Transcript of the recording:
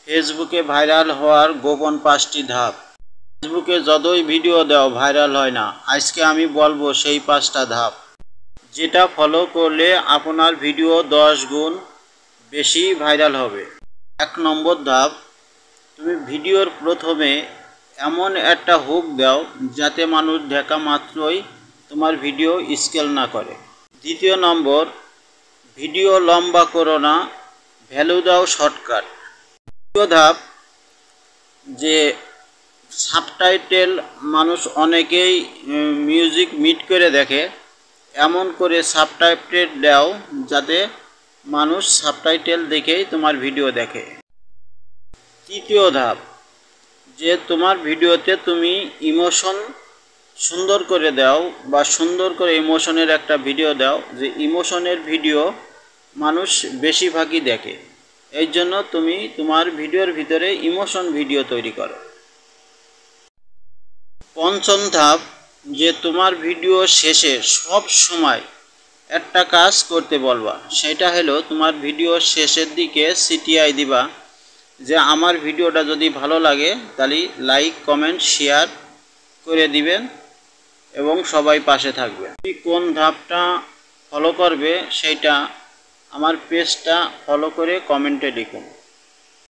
ফেসবুকে ভাইরাল হওয়ার গোপন 5টি ধাপ। ফেসবুকে যতই ভিডিও দাও ভাইরাল হয় না। আজকে আমি বলবো সেই 5টা ধাপ, যেটা ফলো করলে আপনার ভিডিও 10 গুণ বেশি ভাইরাল হবে। 1 নম্বর ধাপ, তুমি ভিডিওর প্রথমে এমন একটা হুক দাও যাতে মানুষ দেখা মাত্রই তোমার ভিডিও স্কেল না করে। 2 নম্বর, ভিডিও লম্বা করো না, ভ্যালু দাও শর্টকাট। 3 ধাপ, যে সাবটাইটেল মানুষ অনেকেই মিউজিক মিট করে দেখে, এমন করে সাবটাইটেল দাও যাতে মানুষ সাবটাইটেল দেখেই তোমার ভিডিও দেখে। 3 ধাপ, যে তোমার ভিডিওতে তুমি ইমোশন সুন্দর করে দাও বা সুন্দর করে ইমোশনের একটা ভিডিও দাও, যে ইমোশনের ভিডিও মানুষ বেশিরভাগই দেখে, এই জন্য তুমি তোমার ভিডিওর ভিতরে ইমোশন ভিডিও তৈরি করো। 5ম ধাপ, যে তোমার ভিডিও শেষে সব সময় একটা কাজ করতে বলবা, সেটা হলো তোমার ভিডিও শেষের দিকে সিটিআই দিবা, যে আমার ভিডিওটা যদি ভালো লাগে তাহলে লাইক কমেন্ট শেয়ার করে দিবেন এবং সবাই পাশে থাকবে। তুমি কোন ধাপটা ফলো করবে সেইটা আমার পেজটা ফলো করে কমেন্টে লিখুন।